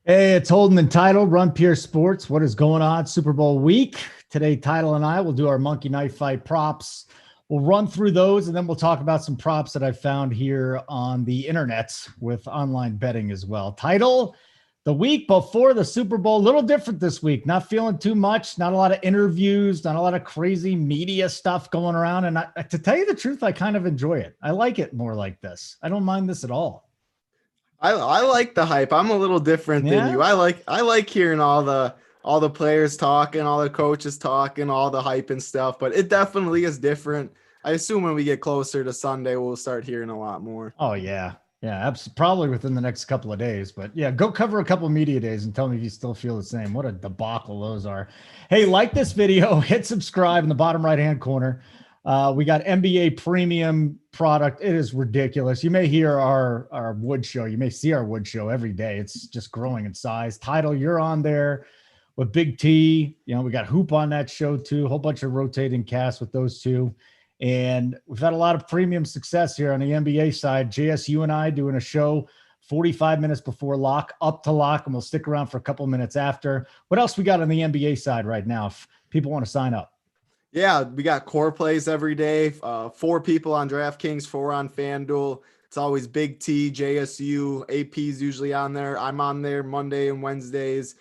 Hey, it's Holden and Title, Run Pure Sports. What is going on? Super Bowl week. Today, Title and I will do our Monkey Knife Fight props. We'll run through those, and then we'll talk about some props that I found here on the internet with online betting as well. Title, the week before the Super Bowl, a little different this week. Not feeling too much, not a lot of interviews, not a lot of crazy media stuff going around. And to tell you the truth, I kind of enjoy it. I like it more like this. I don't mind this at all. I like the hype. I'm a little different than you. I like hearing all the players talking, all the coaches talking, all the hype and stuff, but it definitely is different. I assume when we get closer to Sunday, we'll start hearing a lot more. Oh yeah. Yeah, probably within the next couple of days, but yeah, go cover a couple of media days and tell me if you still feel the same. What a debacle those are. Hey, like this video, hit subscribe in the bottom right-hand corner. We got NBA premium product. It is ridiculous. You may hear our wood show. You may see our wood show every day. It's just growing in size. Title, you're on there with BigT. You know, we got Hoop on that show too. A whole bunch of rotating casts with those two. And we've had a lot of premium success here on the NBA side. JSU and I doing a show 45 minutes before lock, up to lock, and we'll stick around for a couple minutes after. What else we got on the NBA side right now if people want to sign up? Yeah, we got core plays every day. 4 people on DraftKings, 4 on FanDuel. It's always BigT, JSU, AP's usually on there. I'm on there Monday and Wednesdays.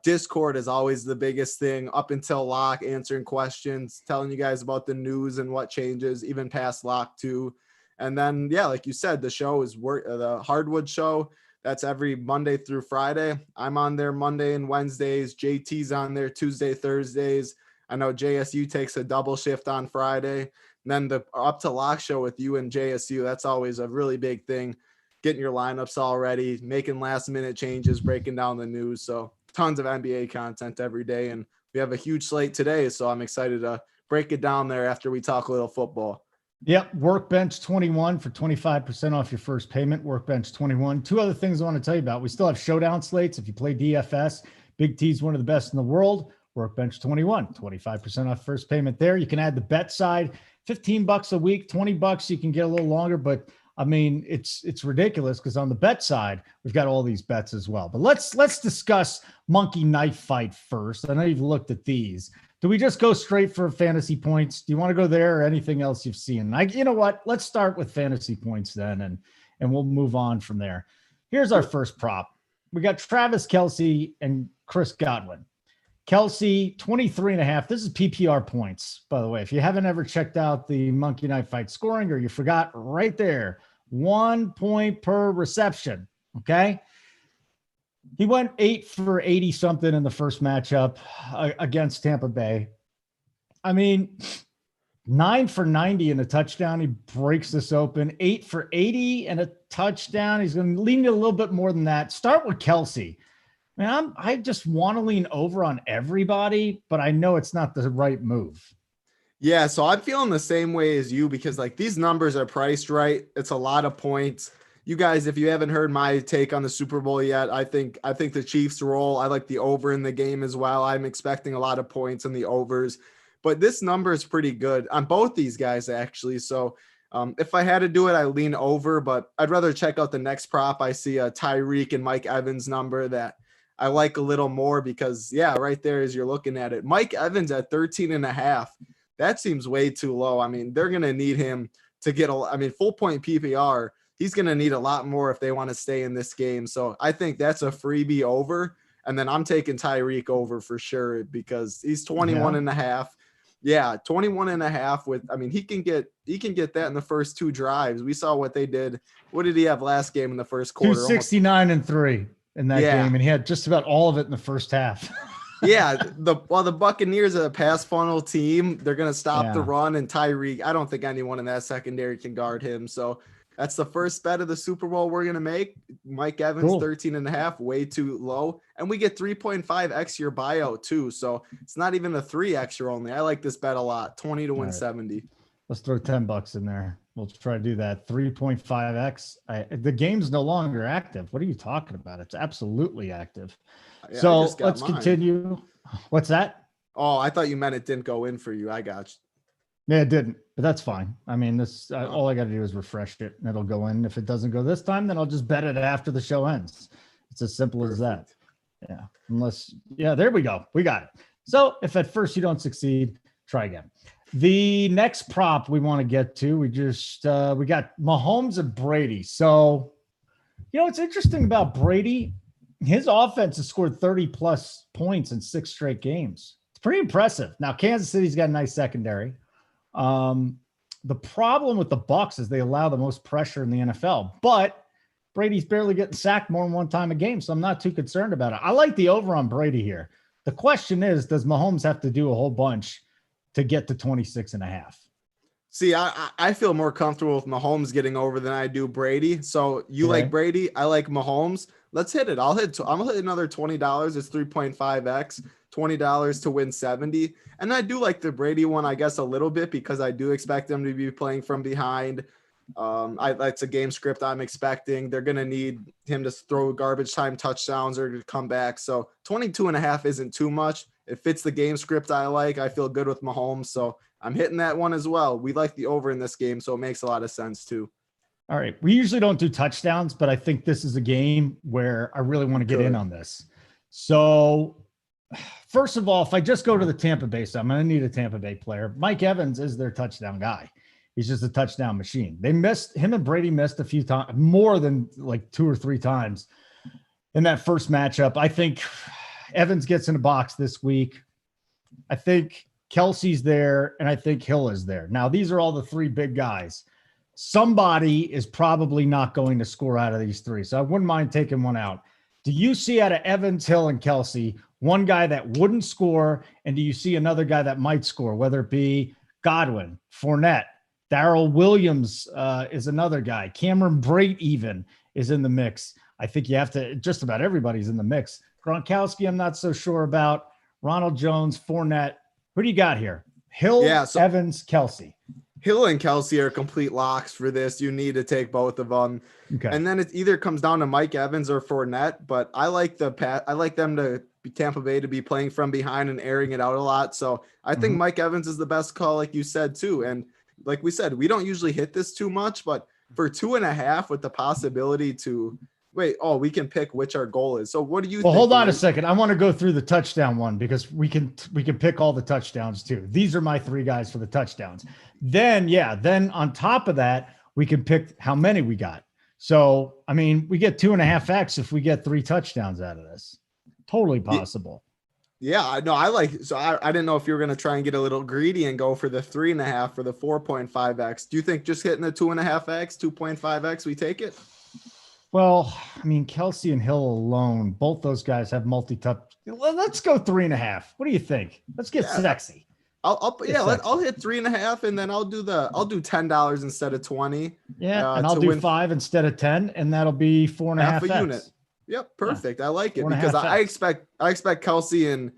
Discord is always the biggest thing up until lock, answering questions, telling you guys about the news and what changes, even past lock too. And then, yeah, like you said, the show is the Hardwood show. That's every Monday through Friday. I'm on there Monday and Wednesdays. JT's on there Tuesday, Thursdays. I know JSU takes a double shift on Friday. And then the up to lock show with you and JSU, that's always a really big thing. Getting your lineups all ready, making last minute changes, breaking down the news. So tons of NBA content every day. And we have a huge slate today. So I'm excited to break it down there after we talk a little football. Yep. Workbench 21 for 25% off your first payment. Workbench 21. 2 other things I want to tell you about. We still have showdown slates. If you play DFS, BigT is one of the best in the world. Workbench 21, 25% off first payment there. You can add the bet side, $15 a week, $20. You can get a little longer, but I mean, it's ridiculous because on the bet side, we've got all these bets as well. But let's discuss Monkey Knife Fight first. I know you've looked at these. Do we just go straight for fantasy points? Do you want to go there or anything else you've seen? You know what? Let's start with fantasy points then, and we'll move on from there. Here's our first prop. We got Travis Kelce and Chris Godwin. Kelce, 23.5. This is PPR points, by the way. If you haven't ever checked out the Monkey Knife Fight scoring or you forgot, right there, 1 point per reception, okay? He went 8 for 80-something in the first matchup against Tampa Bay. I mean, 9 for 90 and a touchdown. He breaks this open. 8 for 80 and a touchdown. He's going to lean you a little bit more than that. Start with Kelce. Man, I just want to lean over on everybody, but I know it's not the right move. Yeah, so I'm feeling the same way as you because like these numbers are priced right. It's a lot of points. You guys, if you haven't heard my take on the Super Bowl yet, I think the Chiefs roll. I like the over in the game as well. I'm expecting a lot of points in the overs, but this number is pretty good on both these guys actually. So if I had to do it, I lean over, but I'd rather check out the next prop. I see a Tyreek and Mike Evans number that I like a little more because, yeah, right there as you're looking at it. Mike Evans at 13.5. That seems way too low. I mean, they're going to need him to get full point PPR. He's going to need a lot more if they want to stay in this game. So I think that's a freebie over. And then I'm taking Tyreek over for sure because he's 21.5. Yeah, 21.5 with, he can get that in the first 2 drives. We saw what they did. What did he have last game in the first quarter? 269 and 3. In that game, and he had just about all of it in the first half. Yeah, the Buccaneers are a pass funnel team. They're going to stop the run, and Tyreek, I don't think anyone in that secondary can guard him. So that's the first bet of the Super Bowl we're going to make. Mike Evans, 13.5, way too low. And we get 3.5x your buyout too. So it's not even a 3x your only. I like this bet a lot, 20 to 170. Let's throw $10 in there. We'll try to do that. 3.5x. The game's no longer active. What are you talking about? It's absolutely active. Yeah, So let's continue. What's that? Oh, I thought you meant it didn't go in for you. I got you. Yeah, it didn't, but that's fine. I mean, this all I got to do is refresh it and it'll go in. If it doesn't go this time, then I'll just bet it after the show ends. It's as simple as that. Yeah. There we go. We got it. So if at first you don't succeed, try again. The next prop we want to get to, we got Mahomes and Brady. So, what's interesting about Brady, his offense has scored 30 plus points in 6 straight games. It's pretty impressive. Now, Kansas City's got a nice secondary. The problem with the Bucs is they allow the most pressure in the NFL, but Brady's barely getting sacked more than one time a game. So I'm not too concerned about it. I like the over on Brady here. The question is, does Mahomes have to do a whole bunch to get to 26.5? See, I feel more comfortable with Mahomes getting over than I do Brady. So you like Brady, I like Mahomes. Let's hit it. I'm gonna hit another $20. It's 3.5x, $20 to win 70. And I do like the Brady one, I guess, a little bit because I do expect them to be playing from behind. It's a game script I'm expecting. They're gonna need him to throw garbage time touchdowns or to come back. So 22.5 isn't too much. It fits the game script I like. I feel good with Mahomes, so I'm hitting that one as well. We like the over in this game, so it makes a lot of sense too. All right. We usually don't do touchdowns, but I think this is a game where I really want to get in on this. So first of all, if I just go to the Tampa Bay side, I'm going to need a Tampa Bay player. Mike Evans is their touchdown guy. He's just a touchdown machine. Him and Brady missed a few times, more than like 2 or 3 times in that first matchup. I think Evans gets in a box this week. I think Kelsey's there, and I think Hill is there. Now, these are all the 3 big guys. Somebody is probably not going to score out of these 3. So I wouldn't mind taking one out. Do you see out of Evans, Hill, and Kelsey, one guy that wouldn't score? And do you see another guy that might score, whether it be Godwin, Fournette, Darrell Williams is another guy. Cameron Brate even is in the mix. I think you have to, just about everybody's in the mix. Gronkowski, I'm not so sure about. Ronald Jones, Fournette. Who do you got here? Hill, Evans, Kelsey. Hill and Kelsey are complete locks for this. You need to take both of them. Okay. And then it either comes down to Mike Evans or Fournette, but I like them to be Tampa Bay to be playing from behind and airing it out a lot. So I think Mike Evans is the best call, like you said, too. And like we said, we don't usually hit this too much, but for 2.5 with the possibility to we can pick which our goal is. So what do you think? Hold on a second. I want to go through the touchdown one because we can pick all the touchdowns too. These are my 3 guys for the touchdowns. Then on top of that, we can pick how many we got. So, I mean, we get 2.5x if we get 3 touchdowns out of this. Totally possible. Yeah, I know. I didn't know if you were going to try and get a little greedy and go for the 3.5 for the 4.5x. Do you think just hitting the 2.5x, 2.5x, we take it? Well, I mean, Kelsey and Hill alone, both those guys have multi-touch. Let's go 3.5. What do you think? Let's get sexy. I'll hit 3.5, and then I'll do $10 instead of 20. Yeah, and I'll do 5 instead of 10, and that'll be 4.5 half a unit. Yep, perfect. Yeah. I like it because I expect Kelsey and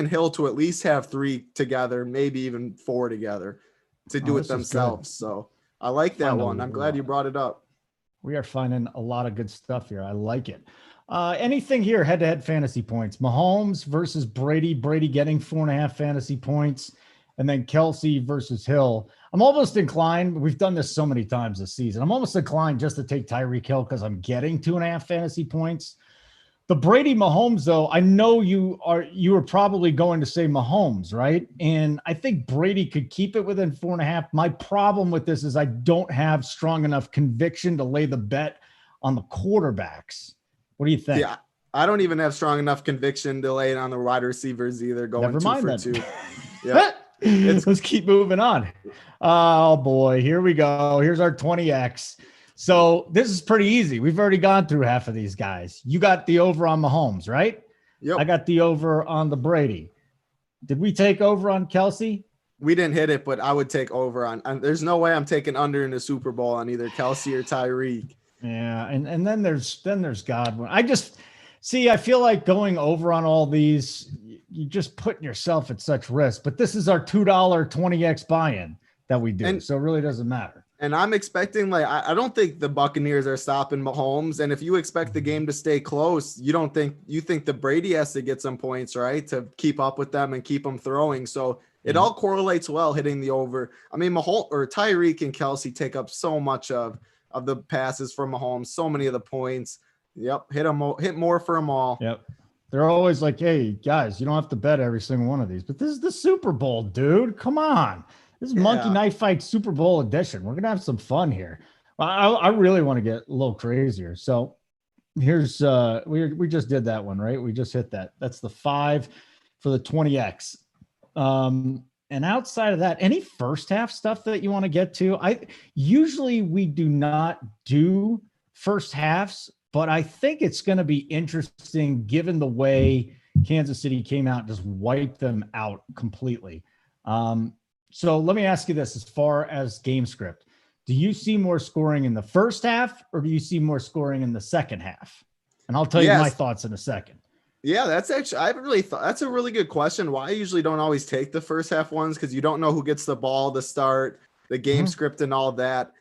Hill to at least have 3 together, maybe even 4 together to do it themselves. So I like that one. I'm glad you brought it up. We are finding a lot of good stuff here. I like it. Anything here, head-to-head fantasy points. Mahomes versus Brady. Brady getting 4.5 fantasy points. And then Kelsey versus Hill. I'm almost inclined. We've done this so many times this season. I'm almost inclined just to take Tyreek Hill because I'm getting 2.5 fantasy points. The Brady Mahomes, though, I know you are probably going to say Mahomes, right? And I think Brady could keep it within 4.5. My problem with this is I don't have strong enough conviction to lay the bet on the quarterbacks. What do you think? Yeah, I don't even have strong enough conviction to lay it on the wide receivers either. Going 2 for 2. Yeah, let's keep moving on. Oh boy, here we go. Here's our 20x. So this is pretty easy. We've already gone through half of these guys. You got the over on Mahomes, right? Yep. I got the over on the Brady. Did we take over on Kelsey? We didn't hit it, but I would take over on. There's no way I'm taking under in the Super Bowl on either Kelsey or Tyreek. Yeah, and then there's Godwin. I feel like going over on all these, you're just putting yourself at such risk. But this is our $2 20x buy-in. that we do. And so it really doesn't matter. And I'm expecting, like, I don't think the Buccaneers are stopping Mahomes. And if you expect the game to stay close, you think the Brady has to get some points, right, to keep up with them and keep them throwing. So it all correlates well hitting the over. I mean, Mahomes or Tyreek and Kelsey take up so much of the passes from Mahomes, so many of the points. Yep, hit more for them all. Yep. They're always like, hey, guys, you don't have to bet every single one of these. But this is the Super Bowl, dude. Come on. This is Monkey Knife Fight Super Bowl edition. We're going to have some fun here. I really want to get a little crazier. So here's we just did that one, right? We just hit that. That's the 5 for the 20X. And outside of that, any first half stuff that you want to get to? Usually we do not do first halves, but I think it's going to be interesting given the way Kansas City came out and just wiped them out completely. So let me ask you this, as far as game script, do you see more scoring in the first half or do you see more scoring in the second half? And I'll tell you my thoughts in a second. Yeah, that's actually, I haven't really thought, that's a really good question. Why I usually don't always take the first half ones, because you don't know who gets the ball to start, the game script and all that.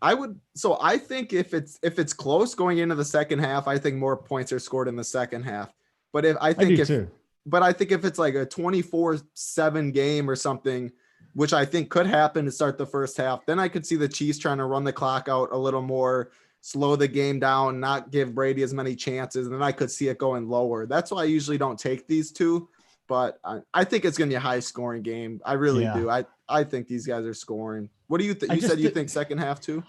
I think if it's close going into the second half, I think more points are scored in the second half. But I think if it's like a 24-7 game or something, which I think could happen to start the first half, then I could see the Chiefs trying to run the clock out a little more, slow the game down, not give Brady as many chances, and then I could see it going lower. That's why I usually don't take these two, but I think it's going to be a high-scoring game. I really do. I think these guys are scoring. What do you think? You said you think second half too?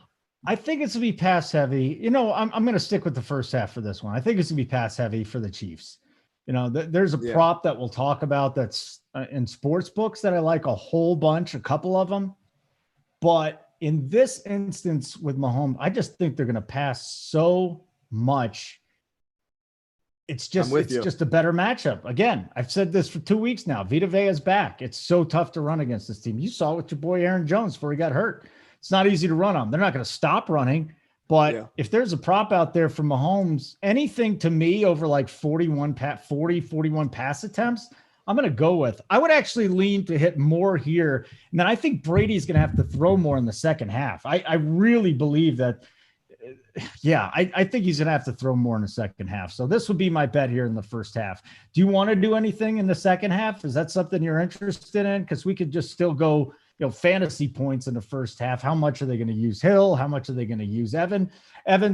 I think it's going to be pass heavy. I'm going to stick with the first half for this one. I think it's going to be pass heavy for the Chiefs. There's a prop that we'll talk about that's in sports books that I like a whole bunch, a couple of them. But in this instance with Mahomes, I just think they're going to pass so much. It's just a better matchup. Again, I've said this for 2 weeks now. Vita Vea's back. It's so tough to run against this team. You saw it with your boy Aaron Jones before he got hurt. It's not easy to run on. They're not going to stop running. But if there's a prop out there for Mahomes, anything to me over like 41 pass attempts, I'm going to go with. I would actually lean to hit more here. And then I think Brady's going to have to throw more in the second half. I really believe that. I think he's going to have to throw more in the second half. So this would be my bet here in the first half. Do you want to do anything in the second half? Is that something you're interested in? Because we could just still go, fantasy points in the first half. How much are they going to use Hill? How much are they going to use Evans?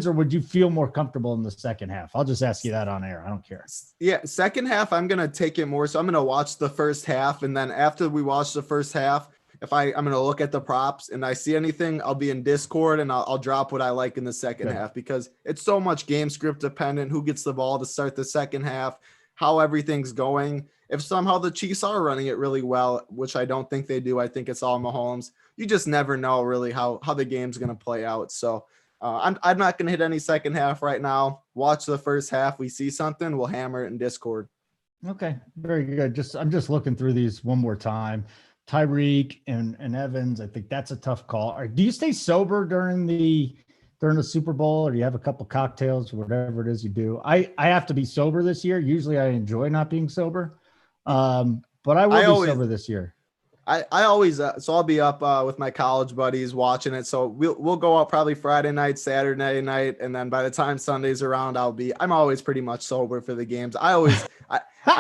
Or would you feel more comfortable in the second half? I'll just ask you that on air. I don't care. Yeah, second half, I'm going to take it more. So I'm going to watch the first half. And then after we watch the first half, if I'm going to look at the props and I see anything, I'll be in Discord and I'll drop what I like in the second half, because it's so much game script dependent, who gets the ball to start the second half, how everything's going. If somehow the Chiefs are running it really well, which I don't think they do, I think it's all Mahomes. You just never know really how the game's going to play out. So I'm not going to hit any second half right now. Watch the first half. We see something, we'll hammer it in Discord. Okay, very good. I'm just looking through these one more time. Tyreek and Evans, I think that's a tough call. Do you stay sober during the Super Bowl, or do you have a couple cocktails or whatever it is you do? I have to be sober this year. Usually I enjoy not being sober, but I will be sober this year. I always so I'll be up with my college buddies watching it. So we'll go out probably Friday night, Saturday night, and then by the time Sunday's around, I'm always pretty much sober for the games. I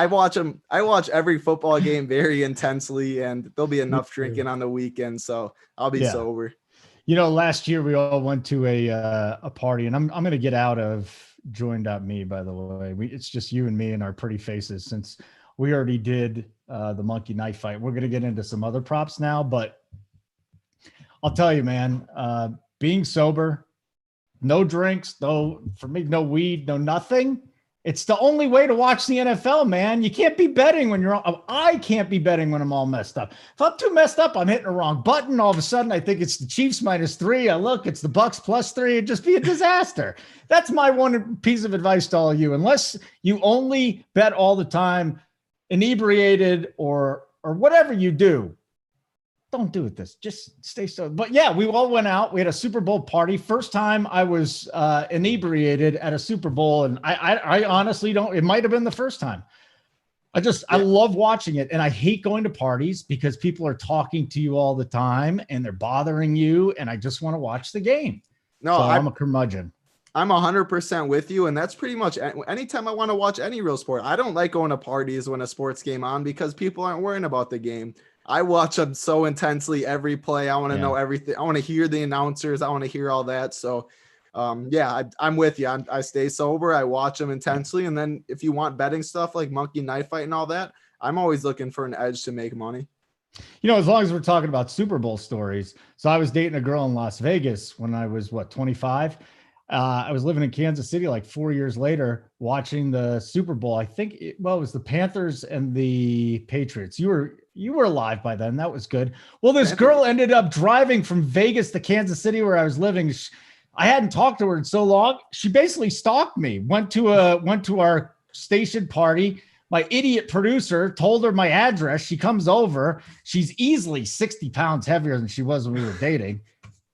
watch them. I watch every football game very intensely, and there'll be enough drinking on the weekend, so I'll be sober. Last year we all went to a party, and I'm going to get out of Join.me, by the way. It's just you and me and our pretty faces, since we already did the Monkey Knife Fight. We're going to get into some other props now, but I'll tell you, man, being sober, no drinks, for me, no weed, no nothing. It's the only way to watch the NFL, man. You can't be betting when I can't be betting when I'm all messed up. If I'm too messed up, I'm hitting the wrong button. All of a sudden, I think it's the Chiefs -3. I look, it's the Bucks +3. It'd just be a disaster. That's my one piece of advice to all of you. Unless you only bet all the time, inebriated or whatever you do, don't do it. Just stay so. But yeah, we all went out. We had a Super Bowl party. First time I was inebriated at a Super Bowl, and I honestly don't. It might have been the first time. I love watching it. And I hate going to parties because people are talking to you all the time and they're bothering you. And I just want to watch the game. No, so I'm a curmudgeon. I'm 100% with you. And that's pretty much anytime I want to watch any real sport. I don't like going to parties when a sports game on because people aren't worrying about the game. I watch them so intensely every play. I want to know everything. I want to hear the announcers. I want to hear all that. So I'm with you. I stay sober. I watch them intensely. And then if you want betting stuff like Monkey Knife Fight and all that, I'm always looking for an edge to make money. As long as we're talking about Super Bowl stories. So I was dating a girl in Las Vegas when I was 25. I was living in Kansas City like 4 years later, watching the Super Bowl. I think it was the Panthers and the Patriots. You were alive by then. That was good. Well, this girl ended up driving from Vegas to Kansas City where I was living. I hadn't talked to her in so long. She basically stalked me, went to our station party. My idiot producer told her my address. She comes over. She's easily 60 pounds heavier than she was when we were dating.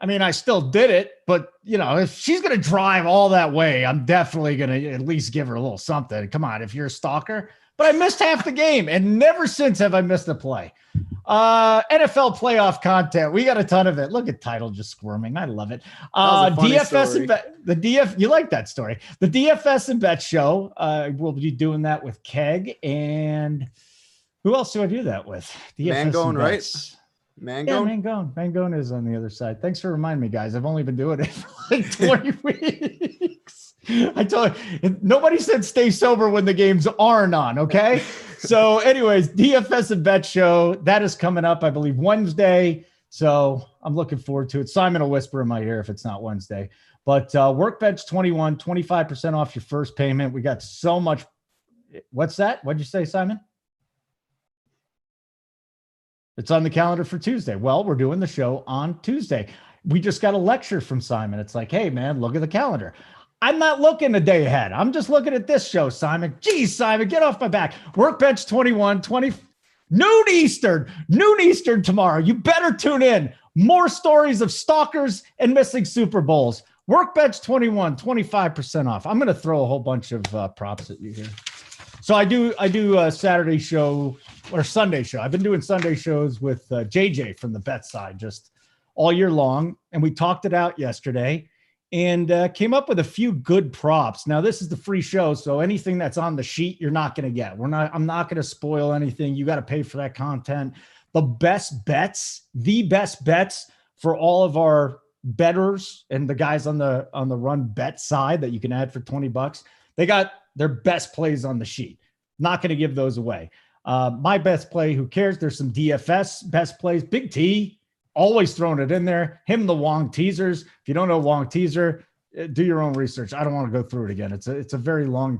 I mean, I still did it, but if she's going to drive all that way, I'm definitely going to at least give her a little something. Come on, if you're a stalker. But I missed half the game, and never since have I missed a play. NFL playoff content. We got a ton of it. Look at Title just squirming. I love it. DFS and bet. You like that story? The DFS and bet show. We'll be doing that with Keg, and who else do I do that with? DFS Mangone, and right? Mangone? Yeah, Mangone is on the other side. Thanks for reminding me, guys. I've only been doing it for like 20 weeks. I told you, nobody said stay sober when the games aren't on, okay? So anyways, DFS and bet show, that is coming up, I believe, Wednesday. So I'm looking forward to it. Simon will whisper in my ear if it's not Wednesday. But Workbench 21, 25% off your first payment. We got so much. What's that? What'd you say, Simon? It's on the calendar for Tuesday. Well, we're doing the show on Tuesday. We just got a lecture from Simon. It's like, hey, man, look at the calendar. I'm not looking a day ahead. I'm just looking at this show, Simon. Geez, Simon, get off my back. Workbench 21, 20, noon Eastern tomorrow. You better tune in. More stories of stalkers and missing Super Bowls. Workbench 21, 25% off. I'm going to throw a whole bunch of props at you here. So I do a Saturday show or Sunday show. I've been doing Sunday shows with JJ from the bet side just all year long. And we talked it out yesterday and came up with a few good props. Now, this is the free show, so anything that's on the sheet, you're not going to get. I'm not going to spoil anything. You got to pay for that content. The best bets for all of our bettors and the guys on the run bet side that you can add for $20. They got their best plays on the sheet. Not going to give those away. My best play, who cares? There's some DFS best plays. Big T, always throwing it in there. Him, the Wong teasers. If you don't know Wong teaser, do your own research. I don't want to go through it again. It's a very long,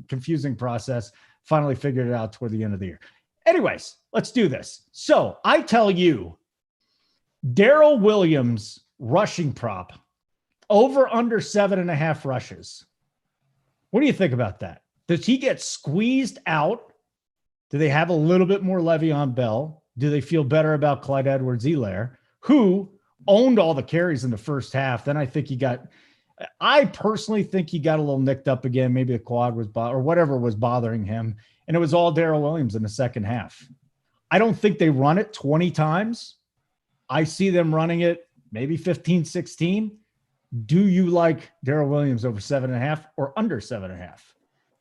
confusing process. Finally figured it out toward the end of the year. Anyways, let's do this. So I tell you, Darrell Williams rushing prop over under 7.5 rushes. What do you think about that? Does he get squeezed out? Do they have a little bit more Le'Veon Bell? Do they feel better about Clyde Edwards-Helaire, who owned all the carries in the first half? Then I personally think he got a little nicked up again. Maybe the quad was or whatever was bothering him. And it was all Darrell Williams in the second half. I don't think they run it 20 times. I see them running it maybe 15, 16. Do you like Darrell Williams over 7.5 or under 7.5?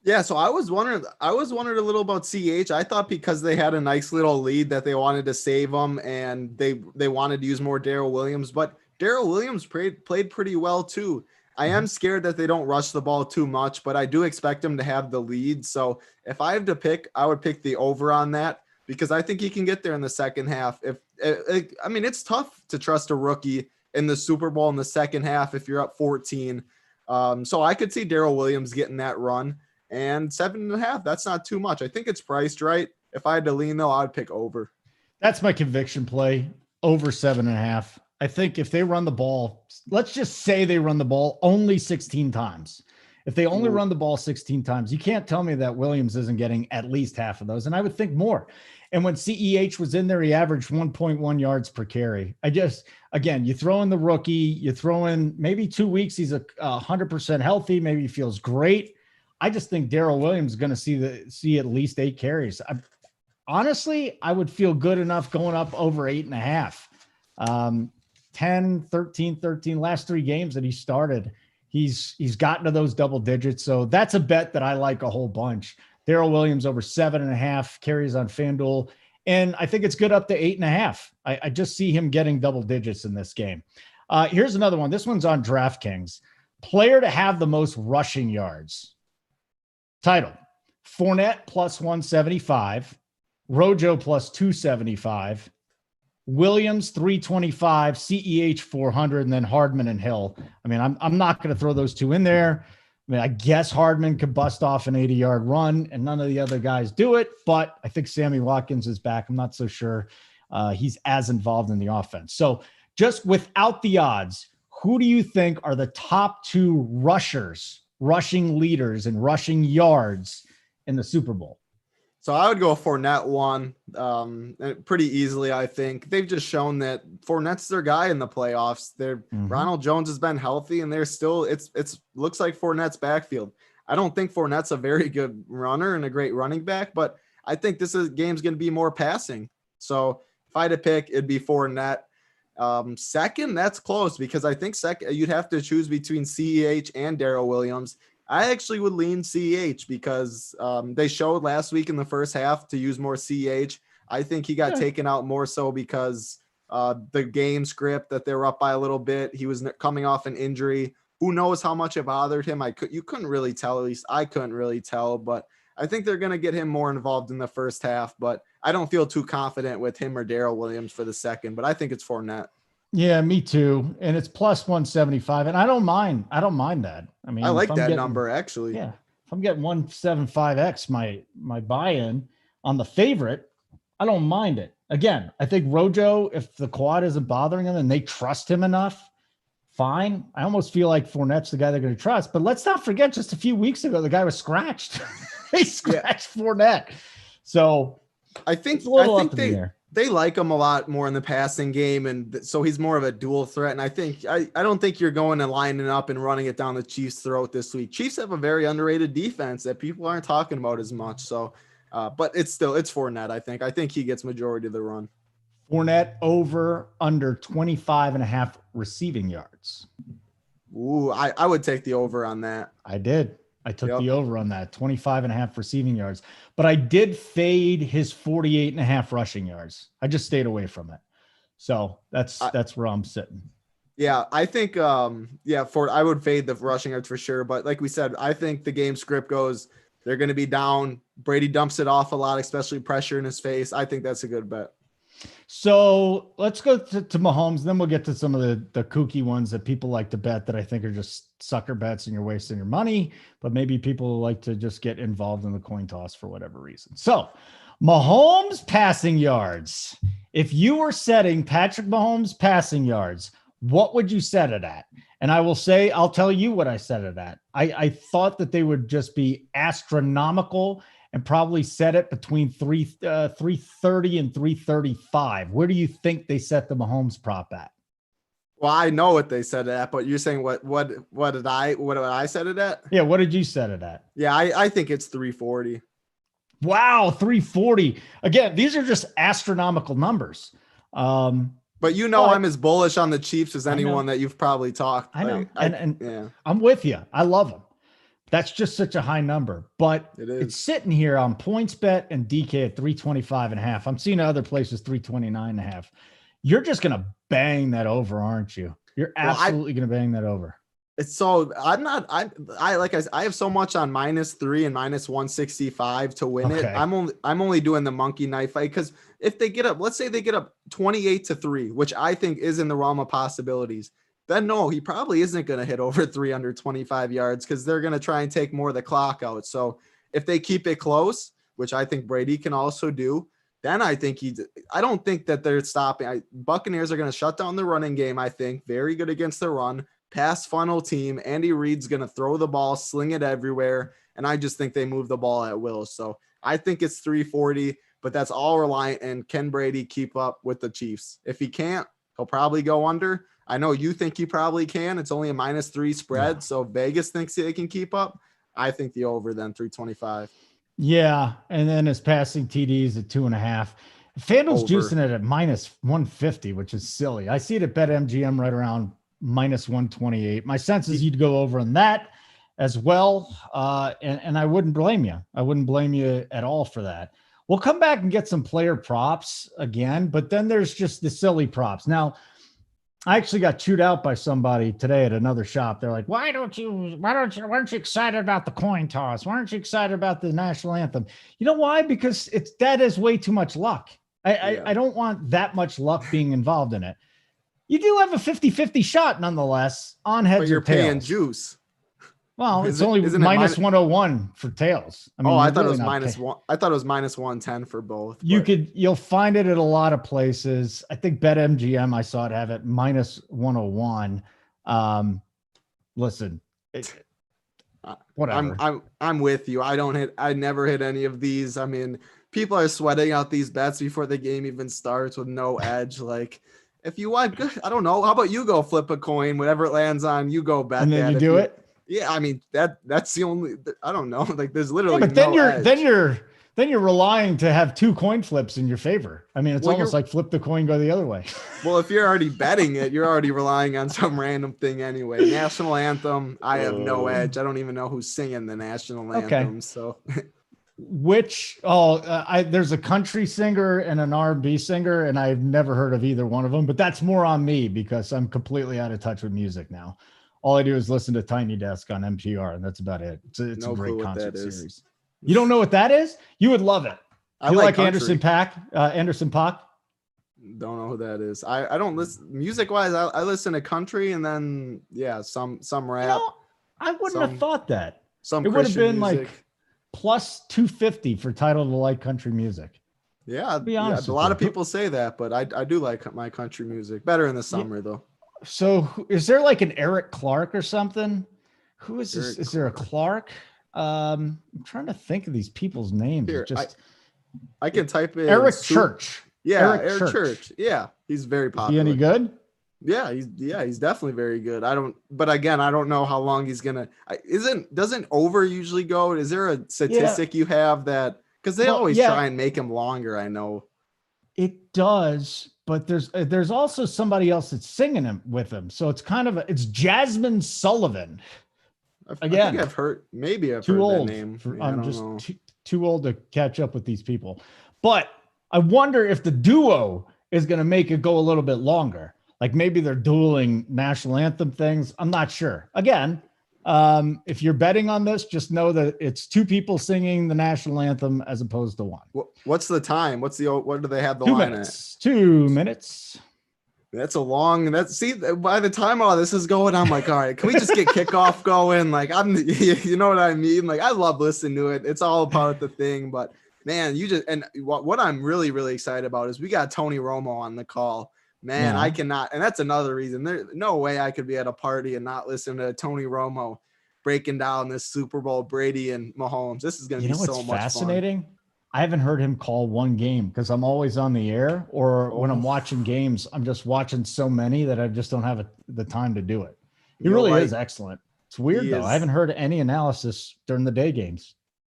Yeah, so I was wondering a little about CH. I thought because they had a nice little lead that they wanted to save them and they wanted to use more Darrell Williams, but Darrell Williams played pretty well too. I am scared that they don't rush the ball too much, but I do expect him to have the lead. So if I have to pick, I would pick the over on that because I think he can get there in the second half. It's tough to trust a rookie in the Super Bowl in the second half if you're up 14. So I could see Darrell Williams getting that run. And 7.5, that's not too much. I think it's priced right. If I had to lean, though, I would pick over. That's my conviction play, over 7.5. I think if they run the ball, let's just say they run the ball only 16 times. If they only run the ball 16 times, you can't tell me that Williams isn't getting at least half of those. And I would think more. And when CEH was in there, he averaged 1.1 yards per carry. Again, you throw in the rookie, you throw in maybe 2 weeks, he's 100% healthy. Maybe he feels great. I just think Darrell Williams is going to see at least 8 carries. Honestly, I would feel good enough going up over 8.5. 10, 13, last 3 games that he started, he's gotten to those double digits. So that's a bet that I like a whole bunch. Darrell Williams over 7.5 carries on FanDuel. And I think it's good up to 8.5. I just see him getting double digits in this game. Here's another one. This one's on DraftKings. Player to have the most rushing yards. Title: Fournette plus 175, Rojo plus 275, Williams 325, CEH 400, and then Hardman and Hill. I mean, I'm not going to throw those 2 in there. I mean, I guess Hardman could bust off an 80-yard run, and none of the other guys do it. But I think Sammy Watkins is back. I'm not so sure he's as involved in the offense. So just without the odds, who do you think are the top 2 rushing leaders and rushing yards in the Super Bowl? So I would go Fournette 1 pretty easily. I think they've just shown that Fournette's their guy in the playoffs. Ronald Jones has been healthy, and they're still it's looks like Fournette's backfield. I don't think Fournette's a very good runner and a great running back, but I think this game's going to be more passing. So if I had to pick, it'd be Fournette. Second, that's close because I think second you'd have to choose between CEH and Darrell Williams. I actually would lean CEH because they showed last week in the first half to use more CEH. I think he got taken out more so because the game script that they were up by a little bit. He was coming off an injury. Who knows how much it bothered him? You couldn't really tell. At least I couldn't really tell. But I think they're going to get him more involved in the first half. But I don't feel too confident with him or Darrell Williams for the second. But I think it's Fournette. Yeah, me too. And it's plus 175. And I don't mind that. I mean, I like that number actually. Yeah. If I'm getting 175x my buy-in on the favorite, I don't mind it. Again, I think Rojo, if the quad isn't bothering him and they trust him enough, fine. I almost feel like Fournette's the guy they're going to trust. But let's not forget, just a few weeks ago, the guy was scratched. They scratched Fournette. So I think it's a little up in the air. They like him a lot more in the passing game, and so he's more of a dual threat. And I don't think you're going and lining up and running it down the Chiefs' throat this week. Chiefs have a very underrated defense that people aren't talking about as much. So, but it's Fournette. I think he gets majority of the run. Fournette over under 25.5 receiving yards. Ooh, I would take the over on that. I did. I took the over on that, 25.5 receiving yards, but I did fade his 48.5 rushing yards. I just stayed away from it. So that's where I'm sitting. Yeah, I think, I would fade the rushing yards for sure. But like we said, I think the game script goes, they're going to be down. Brady dumps it off a lot, especially pressure in his face. I think that's a good bet. So let's go to Mahomes. Then we'll get to some of the kooky ones that people like to bet that I think are just sucker bets and you're wasting your money, but maybe people like to just get involved in the coin toss for whatever reason. So Mahomes passing yards. If you were setting Patrick Mahomes passing yards, what would you set it at? And I will say, I'll tell you what I set it at. I thought that they would just be astronomical and probably set it between 330 and 335. Where do you think they set the Mahomes prop at? Well, I know what they set it at, but you're saying what did I set it at? Yeah, what did you set it at? Yeah, I think it's 340. Wow, 340. Again, these are just astronomical numbers. But I'm as bullish on the Chiefs as anyone that you've probably talked. I know. And I'm with you. I love them. That's just such a high number, but it's sitting here on PointsBet and DK at 325.5. I'm seeing other places 329.5. You're just going to bang that over, aren't you? You're absolutely going to bang that over. It's so I have so much on -3 and -165 to win it. I'm only doing the monkey knife fight because if they get up, let's say they get up 28-3, which I think is in the realm of possibilities. Then no, he probably isn't going to hit over 325 yards because they're going to try and take more of the clock out. So if they keep it close, which I think Brady can also do, then I think I don't think that they're stopping. Buccaneers are going to shut down the running game. I think very good against the run, pass funnel team. Andy Reid's going to throw the ball, sling it everywhere. And I just think they move the ball at will. So I think it's 340, but that's all reliant. And can Brady keep up with the Chiefs? If he can't, he'll probably go under. I know you think he probably can. It's only a -3 spread. So Vegas thinks they can keep up. I think the over then 325. Yeah, and then his passing TDs at 2.5. FanDuel's Over. juicing it at minus 150, which is silly. I see it at BetMGM right around minus 128. My sense is you'd go over on that as well. And I wouldn't blame you. I wouldn't blame you at all for that. We'll come back and get some player props again, but then there's just the silly props. Now, I actually got chewed out by somebody today at another shop. They're like, why aren't you excited about the coin toss? Why aren't you excited about the national anthem? You know why? Because that is way too much luck. I don't want that much luck being involved in it. You do have a 50-50 shot nonetheless on heads But you're or tails. paying juice. Well, it's only minus 101 for tails. I mean, I thought it was minus one. I thought it was minus 110 for both. You'll find it at a lot of places. I think BetMGM, I saw it have it minus 101. Listen, whatever. I'm with you. I never hit any of these. I mean, people are sweating out these bets before the game even starts with no edge. Like, if you want, I don't know. How about you go flip a coin, whatever it lands on, you go bet and then that. You do it. Yeah, I mean that's the only. I don't know. Like, there's literally. But then you're relying to have two coin flips in your favor. I mean, it's almost like flip the coin, go the other way. Well, if you're already betting it, you're already relying on some random thing anyway. National anthem, I have no edge. I don't even know who's singing the national anthem. So, there's a country singer and an R&B singer, and I've never heard of either one of them. But that's more on me because I'm completely out of touch with music now. All I do is listen to Tiny Desk on NPR, and that's about it. It's a great concert series. You don't know what that is? You would love it. You like Anderson .Paak? Don't know who that is. I don't listen music wise. I listen to country and then some rap. I wouldn't have thought that. It would have been music. Like plus 250 for title to like country music. Yeah, I'll be honest. A lot of people say that, but I do like my country music better in the summer though. So is there like an Eric Clark or something? Who is this? Is there a Clark? I'm trying to think of these people's names. Here, I can type in Eric Church. Yeah, Eric Church. Yeah, he's very popular. Is he any good? Yeah, he's definitely very good. I don't know how long he's gonna. Doesn't over usually go? Is there a statistic you have that? Because they always try and make him longer. I know it does. But there's also somebody else that's singing him with him. So it's kind of it's Jasmine Sullivan. Again, I think I've heard that name. I'm just too old to catch up with these people. But I wonder if the duo is going to make it go a little bit longer. Like maybe they're dueling national anthem things. I'm not sure. Again, if you're betting on this, just know that it's two people singing the national anthem as opposed to one. What's the time? What do they have the 2 line minutes. 2 minutes. That's by the time all this is going, I'm like, all right, can we just get kickoff going? Like you know what I mean? Like I love listening to it. It's all about the thing, but man, what I'm really, really excited about is we got Tony Romo on the call. Man, I cannot. And that's another reason. There's no way I could be at a party and not listen to Tony Romo breaking down this Super Bowl, Brady and Mahomes. This is going to be so much fascinating? fun. I haven't heard him call one game because I'm always on the air, or when I'm watching games, I'm just watching so many that I just don't have the time to do it. He really is excellent. It's weird though. I haven't heard any analysis during the day games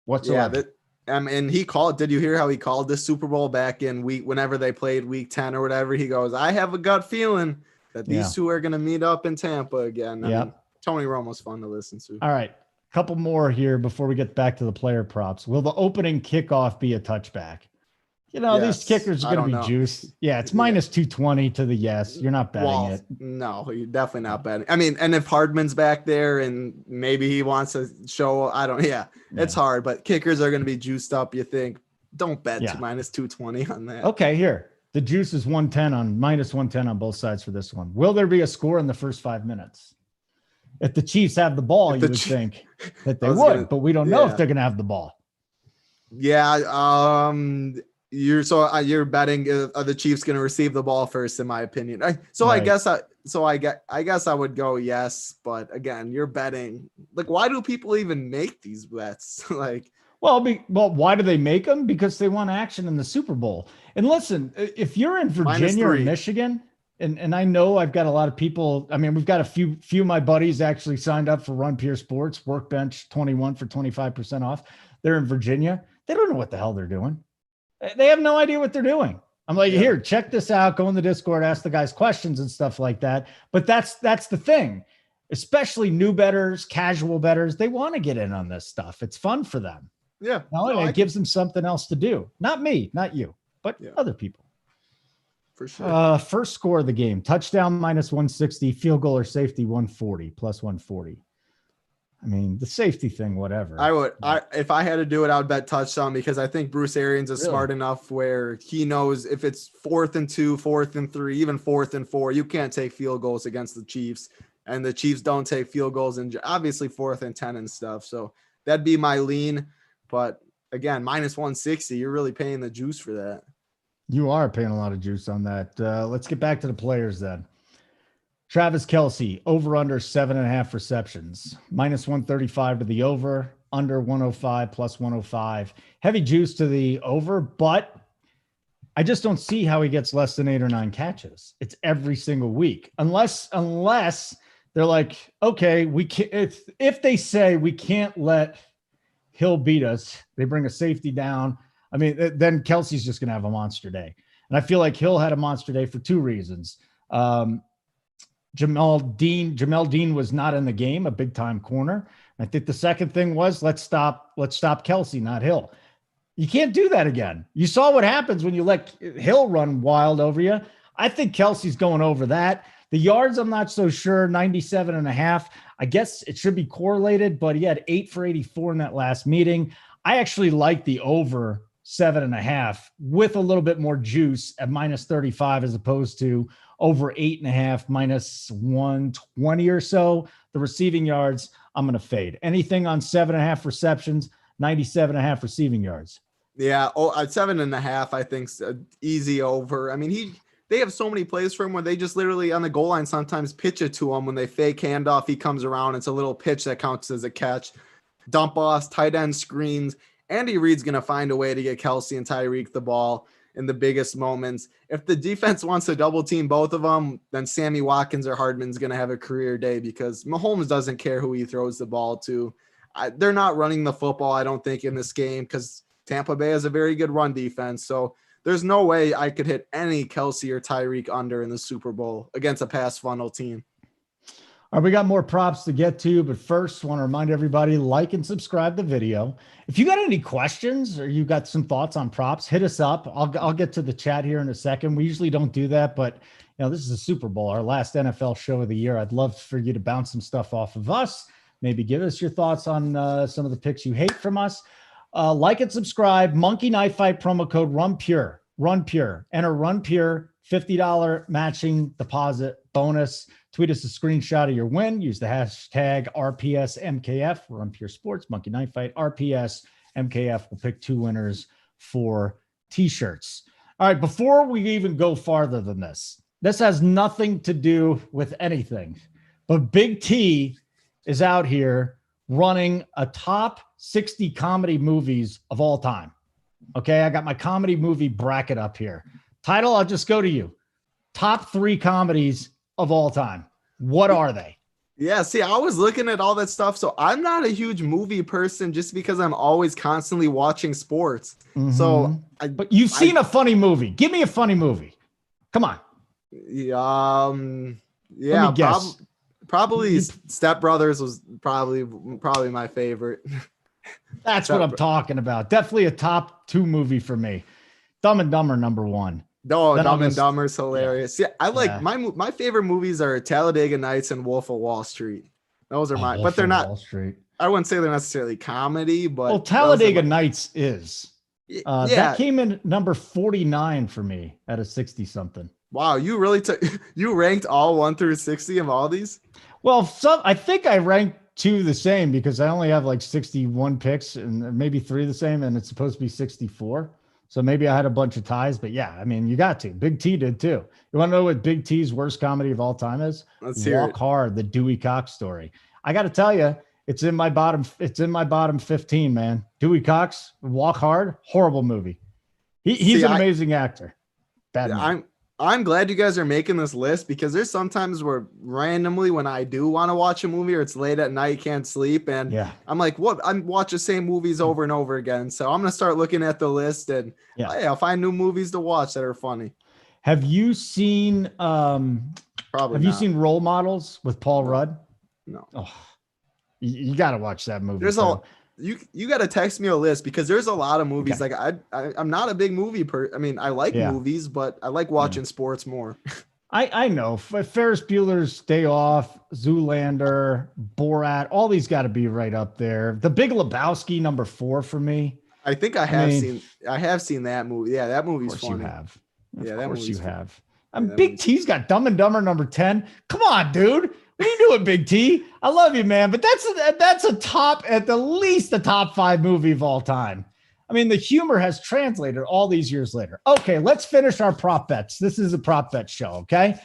whatsoever. And he called. Did you hear how he called this Super Bowl back in whenever they played week 10 or whatever? He goes, I have a gut feeling that these two are going to meet up in Tampa again. I mean, Tony Romo's fun to listen to. All right. Couple more here before we get back to the player props. Will the opening kickoff be a touchback? These kickers are going to be juiced. Yeah, it's minus 220 to the yes. You're not betting it. No, you're definitely not betting. I mean, and if Hardman's back there and maybe he wants to show, it's hard, but kickers are going to be juiced up. You think, don't bet to minus 220 on that. Okay, here. The juice is minus 110 on both sides for this one. Will there be a score in the first 5 minutes? If the Chiefs have the ball, you would think that they would, but we don't know if they're going to have the ball. Yeah. You're betting are the Chiefs going to receive the ball first, in my opinion. I guess I would go yes, but again, you're betting. Like, why do people even make these bets? Well, why do they make them? Because they want action in the Super Bowl. And listen, if you're in Virginia or Michigan, and I know I've got a lot of people. I mean, we've got a few of my buddies actually signed up for Run Pure Sports, Workbench 21 for 25% off. They're in Virginia. They don't know what the hell they're doing. They have no idea what they're doing. I'm like, here, check this out. Go in the Discord, ask the guys questions and stuff like that. But that's the thing, especially new bettors, casual bettors. They want to get in on this stuff. It's fun for them. Yeah. It gives them something else to do. Not me, not you, but other people. For sure. First score of the game: touchdown -160, field goal or safety 140, +140. I mean, the safety thing, whatever. If I had to do it, I would bet touchdown, because I think Bruce Arians is smart enough where he knows if it's 4th and 2, 4th and 3, even 4th and 4, you can't take field goals against the Chiefs, and the Chiefs don't take field goals, and obviously 4th and 10 and stuff. So that'd be my lean. But again, -160, you're really paying the juice for that. You are paying a lot of juice on that. Let's get back to the players then. Travis Kelce, over under 7.5 receptions, -135 to the over, under 105, +105. Heavy juice to the over, but I just don't see how he gets less than 8 or 9 catches. It's every single week, unless they're like, okay, we can't. If they say we can't let Hill beat us, they bring a safety down. I mean, then Kelsey's just going to have a monster day. And I feel like Hill had a monster day for 2 reasons. Jamel Dean was not in the game, a big time corner. I think the second thing was let's stop Kelsey, not Hill. You can't do that again. You saw what happens when you let Hill run wild over you. I think Kelsey's going over that. The yards, I'm not so sure. 97.5. I guess it should be correlated, but he had 8 for 84 in that last meeting. I actually like the over 7.5 with a little bit more juice at -35 as opposed to over 8.5, -120 or so. The receiving yards, I'm going to fade. Anything on 7.5 receptions, 97.5 receiving yards. Yeah. At 7.5, I think easy over. I mean, they have so many plays for him where they just literally on the goal line sometimes pitch it to him. When they fake handoff, he comes around. It's a little pitch that counts as a catch. Dump offs, tight end screens. Andy Reid's going to find a way to get Kelsey and Tyreek the ball in the biggest moments. If the defense wants to double team both of them, then Sammy Watkins or Hardman's going to have a career day, because Mahomes doesn't care who he throws the ball to. They're not running the football, I don't think, in this game, because Tampa Bay has a very good run defense. So there's no way I could hit any Kelsey or Tyreek under in the Super Bowl against a pass funnel team. All right, we got more props to get to, but first, want to remind everybody, like and subscribe the video. If you got any questions or you got some thoughts on props, hit us up. I'll get to the chat here in a second. We usually don't do that, but this is a Super Bowl, our last NFL show of the year. I'd love for you to bounce some stuff off of us. Maybe give us your thoughts on some of the picks you hate from us. Like and subscribe. Monkey Knife Fight promo code RunPure. RunPure. Enter RunPure. $50 matching deposit bonus. Tweet us a screenshot of your win. Use the hashtag RPSMKF, Run Pure Sports, Monkey Knife Fight, RPSMKF. We'll pick 2 winners for t-shirts. All right, before we even go farther than this has nothing to do with anything, but Big T is out here running a top 60 comedy movies of all time. Okay, I got my comedy movie bracket up here. Title, I'll just go to you. Top 3 comedies of all time. What are they? Yeah, see, I was looking at all that stuff. So I'm not a huge movie person just because I'm always constantly watching sports. Mm-hmm. So but you've seen a funny movie. Give me a funny movie. Come on. Yeah, probably Step Brothers was probably my favorite. That's what I'm talking about. Definitely a top 2 movie for me. Dumb and Dumber #1. No, Dumb and Dumber is hilarious. Yeah, I like my favorite movies are Talladega Nights and Wolf of Wall Street. Those are mine, but they're not. Wall Street. I wouldn't say they're necessarily comedy, but Talladega Nights is. Yeah. That came in number 49 for me at a 60 something. Wow, you really you ranked all 1 through 60 of all these? Well, I think I ranked 2 the same because I only have like 61 picks and maybe 3 the same, and it's supposed to be 64. So maybe I had a bunch of ties, but yeah, I mean, you got to. Big T did too. You want to know what Big T's worst comedy of all time is? Let's hear Walk Hard, the Dewey Cox story. I got to tell you, it's in my bottom 15, man. Dewey Cox, Walk Hard, horrible movie. He's an amazing actor. Bad movie. I'm glad you guys are making this list because there's sometimes where randomly when I do want to watch a movie or it's late at night, can't sleep. And Yeah. I'm like, what? I'm watching the same movies over and over again. So I'm going to start looking at the list and I'll find new movies to watch that are funny. Have you seen, Probably you not. seen Role Models with Paul Rudd? No. Oh, you got to watch that movie. There's you got to text me a list because there's a lot of movies. Okay. Like I'm not a big movie I like movies, but I like watching sports more. I know Ferris Bueller's Day Off, Zoolander, Borat, all these got to be right up there. The Big Lebowski, number 4 for me. I think I have seen that movie. Yeah, that movie's funny. You have. Yeah, of course you have. Big T's got Dumb and Dumber number 10. Come on, dude. What are you doing, Big T? I love you, man. But that's a top, at the least, the top 5 movie of all time. I mean, the humor has translated all these years later. Okay, let's finish our prop bets. This is a prop bet show, okay?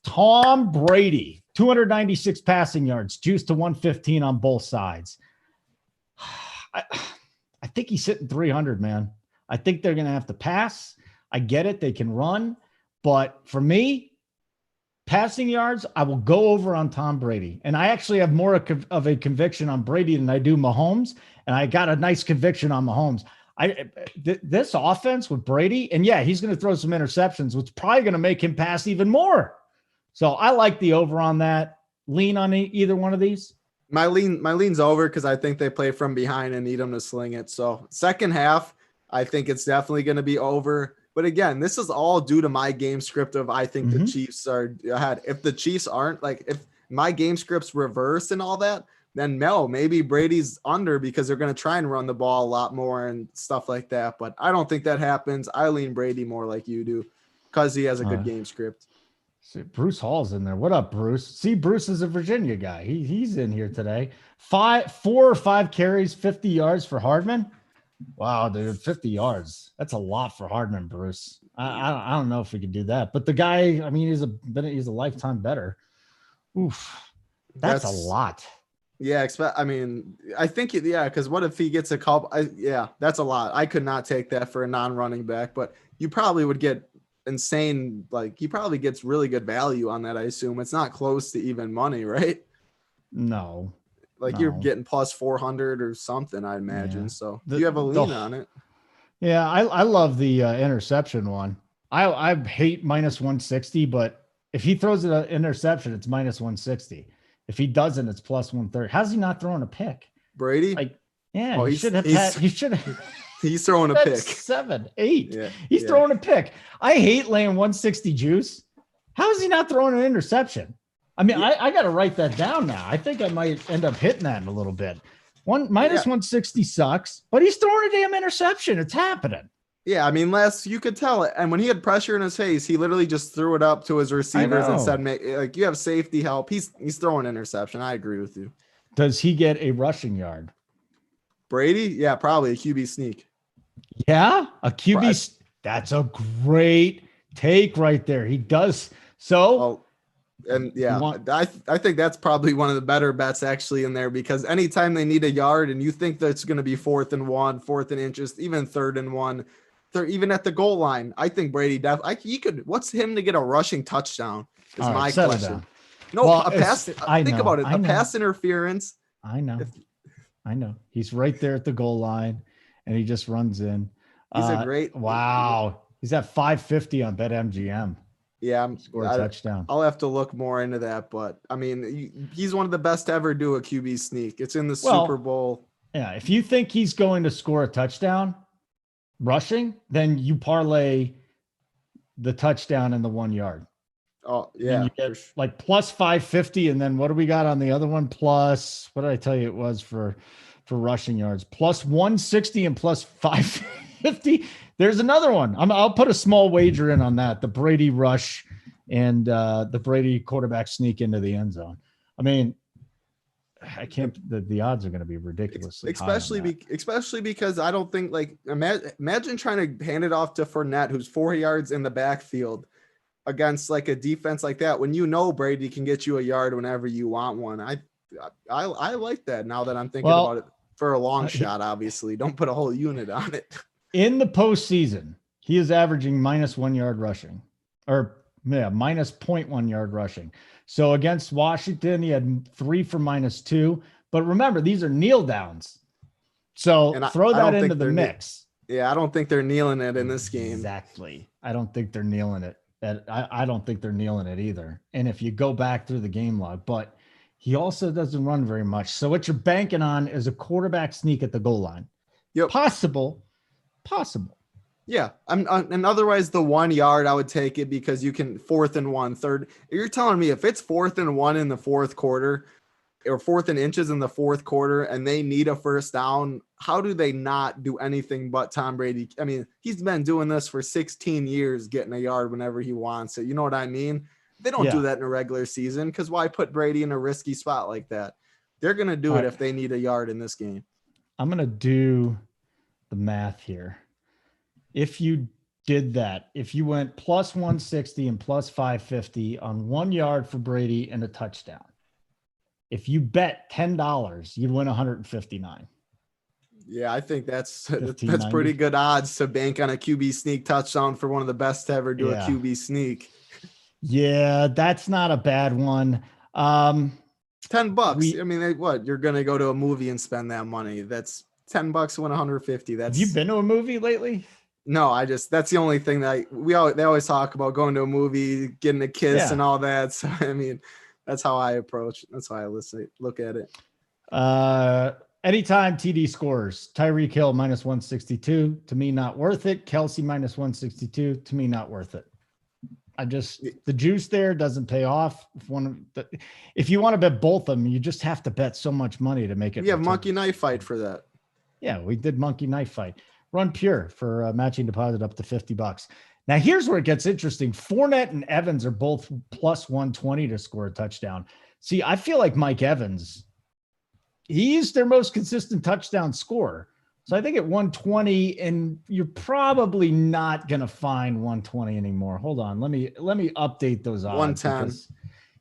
Tom Brady, 296 passing yards, juiced to 115 on both sides. I think he's hitting 300, man. I think they're going to have to pass. I get it. They can run. But for me, passing yards, I will go over on Tom Brady. And I actually have more of a conviction on Brady than I do Mahomes. And I got a nice conviction on Mahomes. This offense with Brady, and he's going to throw some interceptions, which is probably going to make him pass even more. So I like the over on that. Lean on either one of these. My lean's over because I think they play from behind and need them to sling it. So second half, I think it's definitely going to be over. But again, this is all due to my game script of I think the Chiefs are ahead. If the Chiefs aren't, like if my game script's reversed and all that, then maybe Brady's under because they're going to try and run the ball a lot more and stuff like that. But I don't think that happens. I lean Brady more like you do because he has a good game script. See, Bruce Hall's in there. What up, Bruce? See, Bruce is a Virginia guy. He's in here today. 4 or 5 carries, 50 yards for Hardman. Wow, dude, 50 yards. That's a lot for Hardman, Bruce. I don't know if we could do that. But the guy, I mean, he's a lifetime better. Oof. That's a lot. Yeah, I think because what if he gets a couple? That's a lot. I could not take that for a non-running back, but you probably would get insane. Like he probably gets really good value on that. I assume it's not close to even money, right? No, you're getting plus 400 or something, I imagine. So you have a lean on it. Yeah, I love the interception one. I hate minus 160, but if he throws an interception, it's minus 160. If he doesn't, it's plus 130. How's he not throwing a pick? Brady? He should have had. He should have. He's throwing a pick. 7, 8. Yeah, he's throwing a pick. I hate laying 160 juice. How is he not throwing an interception? I mean, I got to write that down now. I think I might end up hitting that in a little bit. Minus 160 sucks, but he's throwing a damn interception. It's happening. Yeah, I mean, you could tell it. And when he had pressure in his face, he literally just threw it up to his receivers and said, you have safety help. He's throwing an interception. I agree with you. Does he get a rushing yard? Brady? Yeah, probably a QB sneak. Yeah, a QB. That's a great take right there. He does. So, I think that's probably one of the better bets actually in there because anytime they need a yard and you think that's going to be 4th and 1, 4th and inches, even 3rd and 1, even at the goal line, I think Brady what's him to get a rushing touchdown is my question. No, a pass. Think about it. A pass interference. I know. He's right there at the goal line and he just runs in. He's a great. Wow. He's at 550 on BetMGM. Yeah, score a touchdown. I'll have to look more into that, but I mean, he's one of the best to ever do a QB sneak. It's in the Super Bowl. Yeah, if you think he's going to score a touchdown rushing, then you parlay the touchdown and the 1 yard. Oh, yeah. You get like plus 550, and then what do we got on the other one? Plus, what did I tell you it was for rushing yards? Plus 160 and plus 550. There's another one. I'll put a small wager in on that. The Brady rush and the Brady quarterback sneak into the end zone. I mean, I can't. The odds are going to be ridiculously high, especially because I don't think imagine trying to hand it off to Fournette, who's 4 yards in the backfield against like a defense like that. When Brady can get you a yard whenever you want one. I like that now that I'm thinking about it for a long shot. Obviously, don't put a whole unit on it. In the postseason, he is averaging minus 1 yard rushing or Yeah, minus 0.1 yard rushing. So against Washington, he had 3 for -2. But remember, these are kneel downs. So And throw I that don't into think the mix. yeah, I don't think they're kneeling it in this game. Exactly. I don't think they're kneeling it. I don't think they're kneeling it either. And if you go back through the game log, but he also doesn't run very much. So what you're banking on is a quarterback sneak at the goal line. Yep. Possible. Yeah. And otherwise the 1 yard, I would take it because you can 4th and 1, third. You're telling me if it's 4th and 1 in the fourth quarter or 4th and inches in the fourth quarter and they need a first down, how do they not do anything but Tom Brady? I mean, he's been doing this for 16 years, getting a yard whenever he wants it. You know what I mean? They don't do that in a regular season because why put Brady in a risky spot like that? They're going to do it if they need a yard in this game. I'm going to do the math here. If you did that, if you went plus 160 and plus 550 on 1 yard for Brady and a touchdown, if you bet $10, you'd win 159. Yeah, I think that's pretty good odds to bank on a QB sneak touchdown for one of the best to ever do a QB sneak. Yeah, that's not a bad one. $10. I mean, what? You're going to go to a movie and spend that money. That's $10 to win 150. Have you been to a movie lately? No, that's the only thing that they always talk about, going to a movie, getting a kiss and all that. So, I mean, that's how I approach it. That's how I look at it. Anytime TD scores, Tyreek Hill minus 162, to me, not worth it. Kelsey minus 162, to me, not worth it. The juice there doesn't pay off. If you want to bet both of them, you just have to bet so much money to make it. We have Monkey Knife Fight for that. Yeah, we did Monkey Knife Fight. Run pure for a matching deposit up to $50. Now, here's where it gets interesting. Fournette and Evans are both plus 120 to score a touchdown. See, I feel like Mike Evans, he's their most consistent touchdown scorer. So I think at 120, and you're probably not going to find 120 anymore. Hold on. Let me update those odds. 110.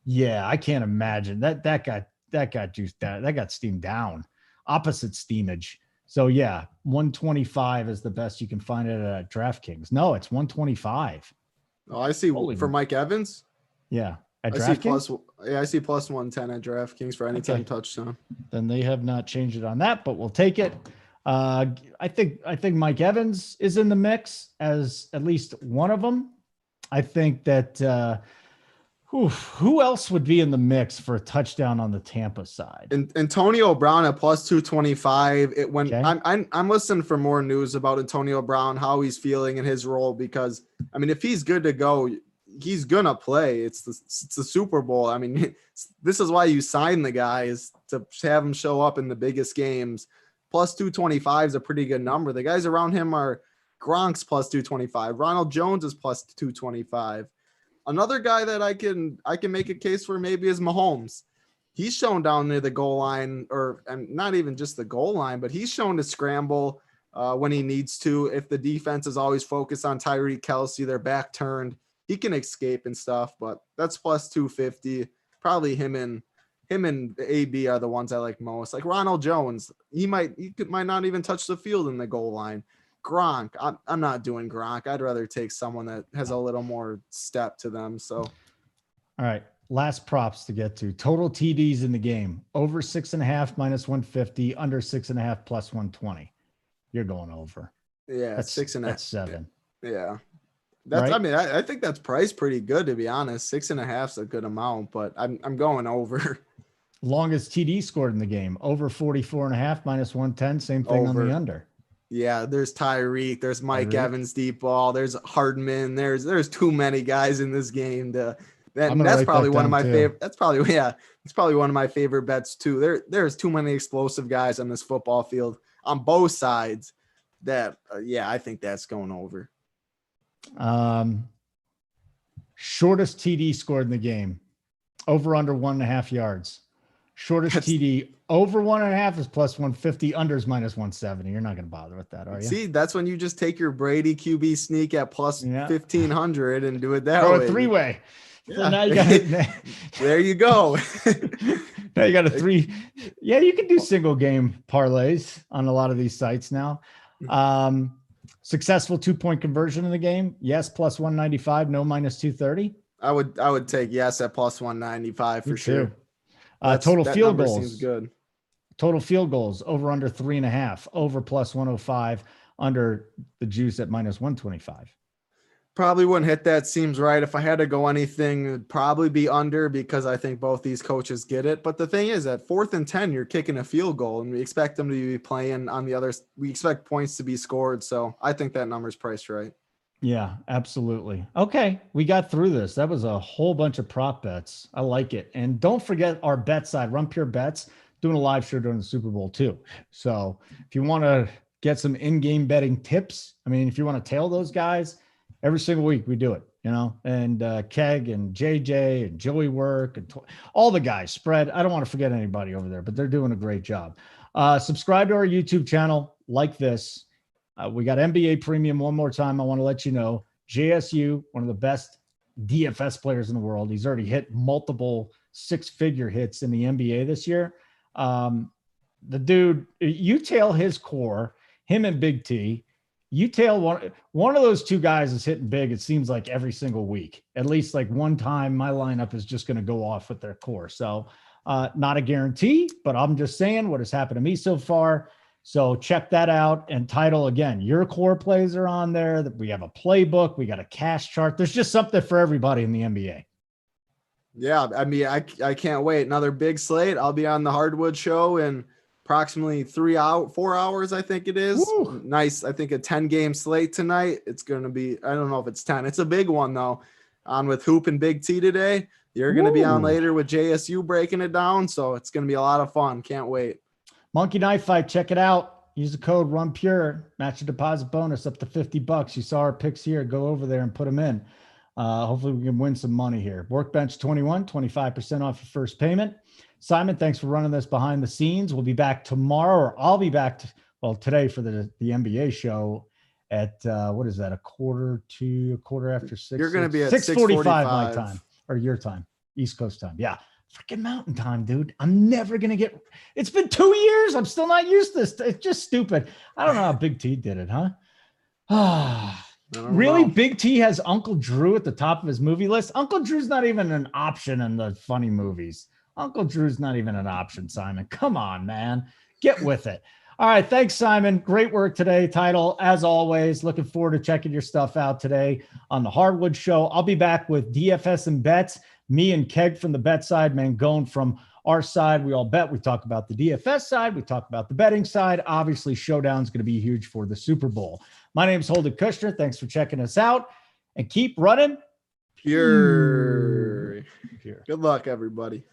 Yeah, I can't imagine that got juiced down. That got steamed down. Opposite steamage. So yeah, 125 is the best you can find it at DraftKings. No, it's 125. Oh, I see. For Mike Evans? Yeah. At DraftKings? I see plus 110 at DraftKings for anytime touchdown. Then they have not changed it on that, but we'll take it. I think Mike Evans is in the mix as at least one of them. I think that who else would be in the mix for a touchdown on the Tampa side? And Antonio Brown at plus 225. I'm listening for more news about Antonio Brown, how he's feeling in his role, because I mean, if he's good to go, he's gonna play. It's the Super Bowl. I mean, this is why you sign the guy, is to have him show up in the biggest games. Plus 225 is a pretty good number. The guys around him are Gronk's plus 225. Ronald Jones is plus 225. Another guy that I can make a case for maybe is Mahomes. He's shown down near the goal line, and not even just the goal line, but he's shown to scramble when he needs to. If the defense is always focused on Tyreek Kelsey, their back turned, he can escape and stuff. But that's plus 250. Probably him and AB are the ones I like most. Like Ronald Jones, he might not even touch the field in the goal line. Gronk, I'm not doing Gronk. I'd rather take someone that has a little more step to them. So, all right, last props to get to. Total TDs in the game: over 6.5 minus 150, under 6.5 plus 120. You're going over. Yeah, that's 6.5. That's 7. Yeah, that's right? I mean, I think that's priced pretty good, to be honest. 6.5 is a good amount, but I'm going over. Longest TD scored in the game: over 44.5 minus 110. Same thing on the under. Yeah, there's Tyreek, there's Mike Evans deep ball, there's Hardman, there's too many guys in this game that's probably one of my favorite. That's probably one of my favorite bets too. There's too many explosive guys on this football field on both sides that I think that's going over. Shortest TD scored in the game: over under 1.5 yards. Shortest TD over 1.5 is plus 150. Under is minus 170. You're not going to bother with that, are you? See, that's when you just take your Brady QB sneak at plus 1,500 and do it that way. Or a three-way. Yeah. So now you got there you go. Now you got a 3. Yeah, you can do single game parlays on a lot of these sites now. Successful 2-point conversion in the game: yes, plus 195. No, minus 230. I would take yes at plus 195 for sure. Total that field number goals. Seems good. Total field goals over under 3.5, over plus 105, under the juice at minus 125. Probably wouldn't hit that. Seems right. If I had to go anything, it'd probably be under because I think both these coaches get it. But the thing is, at 4th and 10, you're kicking a field goal, and we expect them to be playing on the other. We expect points to be scored. So I think that number's priced right. Yeah, absolutely. Okay, we got through this. That was a whole bunch of prop bets. I like it. And don't forget our bet side, Run Pure Bets, doing a live show during the Super Bowl too. So if you want to get some in-game betting tips, I mean, if you want to tail those guys, every single week we do it, you know, and Keg and JJ and Joey Work and all the guys spread. I don't want to forget anybody over there, but they're doing a great job. Subscribe to our YouTube channel like this. We got NBA Premium one more time. I want to let you know, JSU, one of the best DFS players in the world. He's already hit multiple 6-figure hits in the NBA this year. The dude, you tail his core, him and Big T. You tail one of those two guys is hitting big. It seems like every single week, at least like one time my lineup is just going to go off with their core. So not a guarantee, but I'm just saying what has happened to me so far. So check that out. And Title, again, your core plays are on there. That we have a playbook. We got a cash chart. There's just something for everybody in the NBA. Yeah. I mean, I can't wait. Another big slate. I'll be on the Hardwood show in approximately 4 hours, I think it is. Woo. Nice. I think a 10-game slate tonight. It's going to be, I don't know if it's 10. It's a big one though. On with Hoop and Big T today. You're going to be on later with JSU breaking it down. So it's going to be a lot of fun. Can't wait. Monkey Knife Fight. Check it out. Use the code RUNPURE. Match your deposit bonus up to $50. You saw our picks here. Go over there and put them in. Hopefully we can win some money here. Workbench 21, 25% off your first payment. Simon, thanks for running this behind the scenes. We'll be back tomorrow, or I'll be back today for the NBA show at what is that? A quarter after 6. You're going to be at 6:45 my time, or your time, East Coast time. Yeah. Freaking mountain time, dude. I'm never going to get, it's been 2 years. I'm still not used to this. It's just stupid. I don't know how Big T did it, huh? Really? Know. Big T has Uncle Drew at the top of his movie list. Uncle Drew's not even an option in the funny movies. Uncle Drew's not even an option, Simon. Come on, man. Get with it. All right. Thanks, Simon. Great work today. Title, as always. Looking forward to checking your stuff out today on the Hardwood Show. I'll be back with DFS and bets. Me and Keg from the bet side, Mangone from our side. We all bet. We talk about the DFS side. We talk about the betting side. Obviously, Showdown's going to be huge for the Super Bowl. My name's Holden Kushner. Thanks for checking us out. And keep running pure. Good luck, everybody.